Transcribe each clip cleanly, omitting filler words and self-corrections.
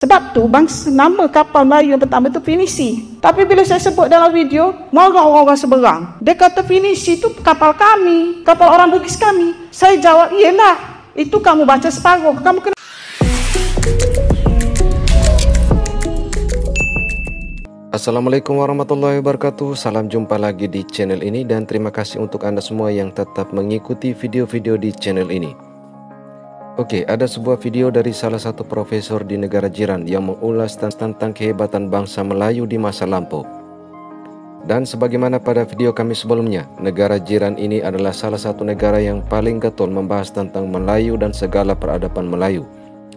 Sebab tu bangsa nama kapal Melayu yang pertama tu Pinisi. Tapi bila saya sebut dalam video, marah orang-orang seberang. Dia kata Pinisi tu kapal kami, kapal orang Bugis kami. Saya jawab, iyalah, itu kamu baca separuh. Kamu kena. Assalamualaikum warahmatullahi wabarakatuh. Salam jumpa lagi di channel ini dan terima kasih untuk Anda semua yang tetap mengikuti video-video di channel ini. Oke, ada sebuah video dari salah satu profesor di negara jiran yang mengulas tentang kehebatan bangsa Melayu di masa lampau. Dan sebagaimana pada video kami sebelumnya, negara jiran ini adalah salah satu negara yang paling getol membahas tentang Melayu dan segala peradaban Melayu,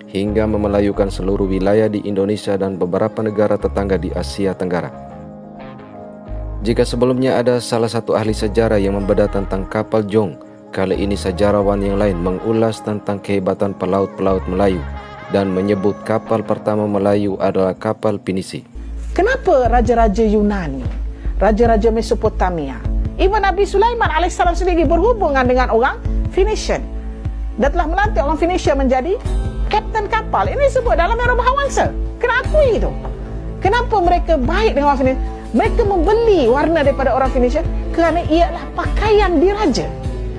hingga memelayukan seluruh wilayah di Indonesia dan beberapa negara tetangga di Asia Tenggara. Jika sebelumnya ada salah satu ahli sejarah yang membedah tentang kapal Jong, kali ini sejarawan yang lain mengulas tentang kehebatan pelaut-pelaut Melayu dan menyebut kapal pertama Melayu adalah kapal Pinisi. Kenapa raja-raja Yunani, raja-raja Mesopotamia, even Nabi Sulaiman alaihissalam sendiri berhubungan dengan orang Phoenician dan telah melantik orang Phoenician menjadi kapten kapal? Ini disebut dalam era Bahawangsa. Kena akui itu. Kenapa mereka baik dengan orang Phoenician? Mereka membeli warna daripada orang Phoenician kerana ialah pakaian diraja,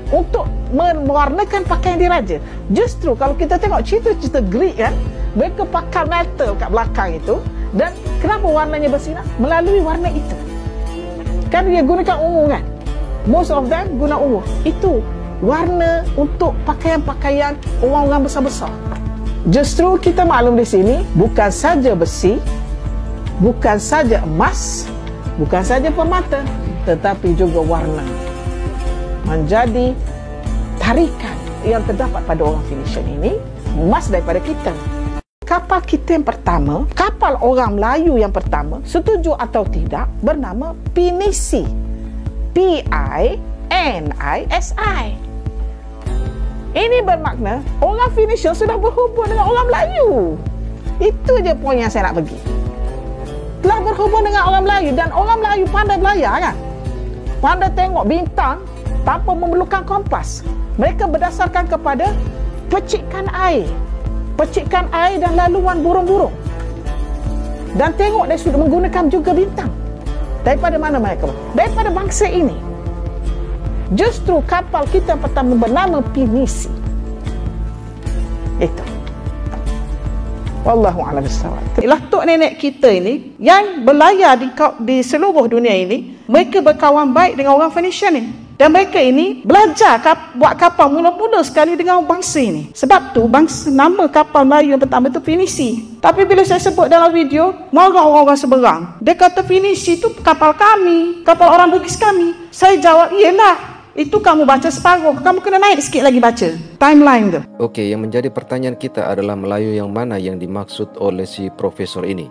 untuk mewarnakan pakaian diraja. Justru kalau kita tengok cerita-cerita Greek kan, mereka pakai metal kat belakang itu, dan kenapa warnanya bersinar? Melalui warna itu. Kan dia gunakan ungu kan? Most of them guna ungu. Itu warna untuk pakaian-pakaian orang-orang besar-besar. Justru kita maklum di sini, bukan saja besi, bukan saja emas, bukan saja permata, tetapi juga warna menjadi tarikan yang terdapat pada orang Phoenician ini, emas daripada kita. Kapal kita yang pertama, kapal orang Melayu yang pertama, setuju atau tidak, bernama Pinisi. P-I-N-I-S-I. Ini bermakna orang Phoenician sudah berhubung dengan orang Melayu. Itu je poin yang saya nak bagi. Telah berhubung dengan orang Melayu, dan orang Melayu pandai belayar kan? Pandai tengok bintang tanpa memerlukan kompas. Mereka berdasarkan kepada percikan air dan laluan burung-burung. Dan tengok dia sudah menggunakan juga bintang. Daripada mana mereka? Daripada bangsa ini. Justru kapal kita yang pertama bernama Pinisi. Itu. Wallahu a'lam bishawab. Ialah tok nenek kita ini yang berlayar di seluruh dunia ini, mereka berkawan baik dengan orang Phoenician ini. Dan mereka ini belajar buat kapal mula-mula sekali dengan bangsa ini. Sebab tu bangsa nama kapal Melayu yang pertama tu Pinisi. Tapi bila saya sebut dalam video, marah orang-orang seberang. Dia kata Pinisi tu kapal kami, kapal orang Bugis kami. Saya jawab, iyalah, itu kamu baca separuh. Kamu kena naik sikit lagi baca timeline tu. Oke, yang menjadi pertanyaan kita adalah Melayu yang mana yang dimaksud oleh si profesor ini.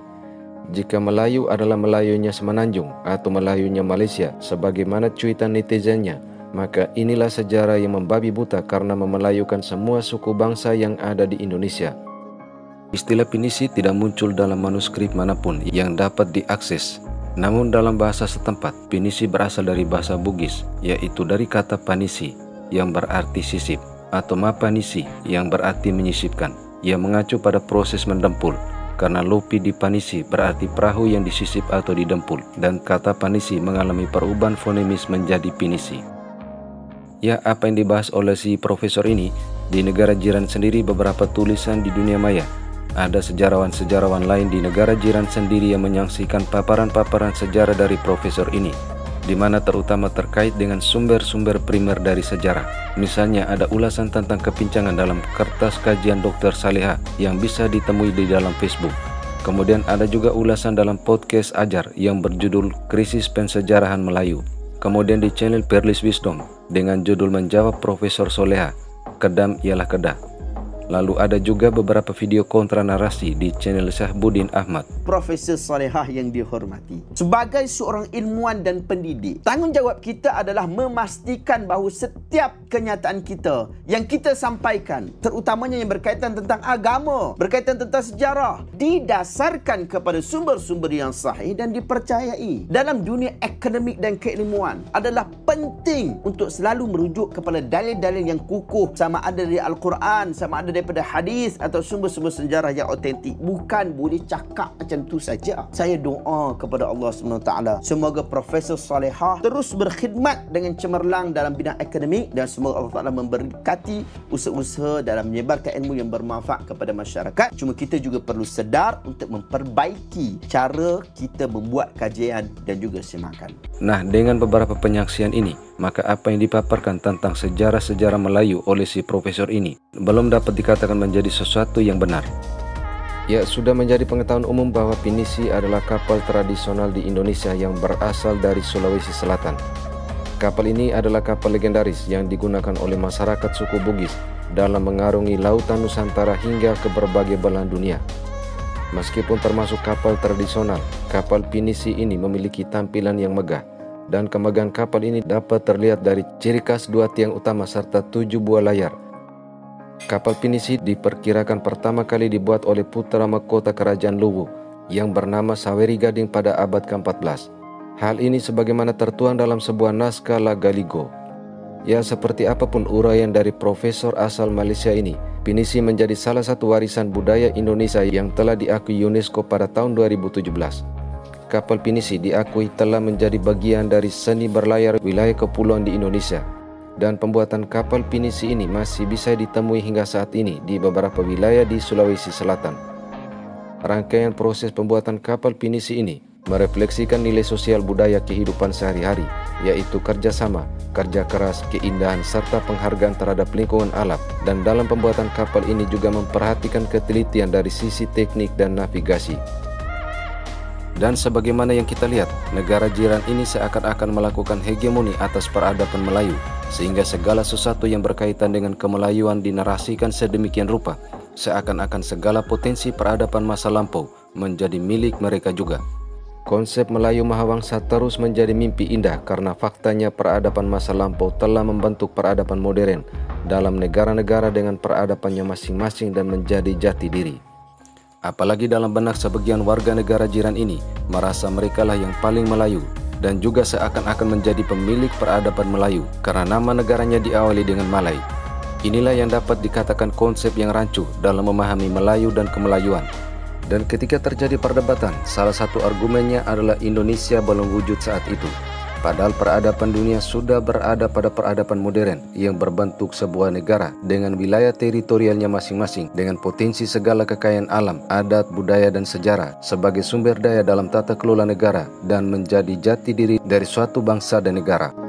Jika Melayu adalah Melayunya Semenanjung atau Melayunya Malaysia sebagaimana cuitan netizennya, maka inilah sejarah yang membabi buta karena memelayukan semua suku bangsa yang ada di Indonesia. Istilah Pinisi tidak muncul dalam manuskrip manapun yang dapat diakses. Namun dalam bahasa setempat, Pinisi berasal dari bahasa Bugis, yaitu dari kata panisi yang berarti sisip, atau mapanisi yang berarti menyisipkan, yang mengacu pada proses mendempul. Karena lopi di panisi berarti perahu yang disisip atau didempul, dan kata panisi mengalami perubahan fonemis menjadi pinisi. Ya, apa yang dibahas oleh si profesor ini, di negara jiran sendiri beberapa tulisan di dunia maya. Ada sejarawan-sejarawan lain di negara jiran sendiri yang menyaksikan paparan-paparan sejarah dari profesor ini, di mana terutama terkait dengan sumber-sumber primer dari sejarah. Misalnya ada ulasan tentang kepincangan dalam kertas kajian Dr. Saleha yang bisa ditemui di dalam Facebook. Kemudian ada juga ulasan dalam podcast Ajar yang berjudul Krisis Pensejarahan Melayu. Kemudian di channel Perlis Wisdom dengan judul Menjawab Profesor Soleha, Kedam ialah Kedah. Lalu ada juga beberapa video kontra narasi di channel Syahbudin Ahmad. Profesor Salehah yang dihormati, sebagai seorang ilmuwan dan pendidik, tanggungjawab kita adalah memastikan bahawa setiap kenyataan kita yang kita sampaikan, terutamanya yang berkaitan tentang agama, berkaitan tentang sejarah, didasarkan kepada sumber-sumber yang sahih dan dipercayai. Dalam dunia akademik dan keilmuan adalah penting untuk selalu merujuk kepada dalil-dalil yang kukuh, sama ada dari Al-Quran, sama ada daripada hadis atau sumber-sumber sejarah yang autentik. Bukan boleh cakap macam tu saja. Saya doa kepada Allah SWT, semoga Profesor Salehah terus berkhidmat dengan cemerlang dalam bidang akademik, dan semoga Allah Ta'ala memberkati usaha-usaha dalam menyebarkan ilmu yang bermanfaat kepada masyarakat. Cuma kita juga perlu sedar untuk memperbaiki cara kita membuat kajian dan juga semakan. Nah, dengan beberapa penyaksian ini, maka apa yang dipaparkan tentang sejarah-sejarah Melayu oleh si profesor ini belum dapat dikatakan menjadi sesuatu yang benar. Ya, sudah menjadi pengetahuan umum bahwa pinisi adalah kapal tradisional di Indonesia yang berasal dari Sulawesi Selatan. Kapal ini adalah kapal legendaris yang digunakan oleh masyarakat suku Bugis dalam mengarungi lautan Nusantara hingga ke berbagai belahan dunia. Meskipun termasuk kapal tradisional, kapal pinisi ini memiliki tampilan yang megah, dan kemegahan kapal ini dapat terlihat dari ciri khas 2 tiang utama serta 7 buah layar. Kapal pinisi diperkirakan pertama kali dibuat oleh putra mahkota kerajaan Luwu yang bernama Saweri Gading pada abad ke-14. Hal ini sebagaimana tertuang dalam sebuah naskah La Galigo. Ya, seperti apapun uraian dari profesor asal Malaysia ini, pinisi menjadi salah satu warisan budaya Indonesia yang telah diakui UNESCO pada tahun 2017. Kapal pinisi diakui telah menjadi bagian dari seni berlayar wilayah kepulauan di Indonesia, dan pembuatan kapal pinisi ini masih bisa ditemui hingga saat ini di beberapa wilayah di Sulawesi Selatan. Rangkaian proses pembuatan kapal pinisi ini merefleksikan nilai sosial budaya kehidupan sehari-hari, yaitu kerjasama, kerja keras, keindahan, serta penghargaan terhadap lingkungan alam. Dan dalam pembuatan kapal ini juga memperhatikan ketelitian dari sisi teknik dan navigasi. Dan sebagaimana yang kita lihat, negara jiran ini seakan-akan melakukan hegemoni atas peradaban Melayu, sehingga segala sesuatu yang berkaitan dengan kemelayuan dinarasikan sedemikian rupa, seakan-akan segala potensi peradaban masa lampau menjadi milik mereka juga. Konsep Melayu Mahawangsa terus menjadi mimpi indah karena faktanya peradaban masa lampau telah membentuk peradaban modern dalam negara-negara dengan peradabannya masing-masing dan menjadi jati diri. Apalagi dalam benak sebagian warga negara jiran ini merasa merekalah yang paling Melayu dan juga seakan-akan menjadi pemilik peradaban Melayu karena nama negaranya diawali dengan Malay. Inilah yang dapat dikatakan konsep yang rancu dalam memahami Melayu dan kemelayuan. Dan ketika terjadi perdebatan, salah satu argumennya adalah Indonesia belum wujud saat itu. Padahal peradaban dunia sudah berada pada peradaban modern yang berbentuk sebuah negara dengan wilayah teritorialnya masing-masing, dengan potensi segala kekayaan alam, adat, budaya, dan sejarah sebagai sumber daya dalam tata kelola negara dan menjadi jati diri dari suatu bangsa dan negara.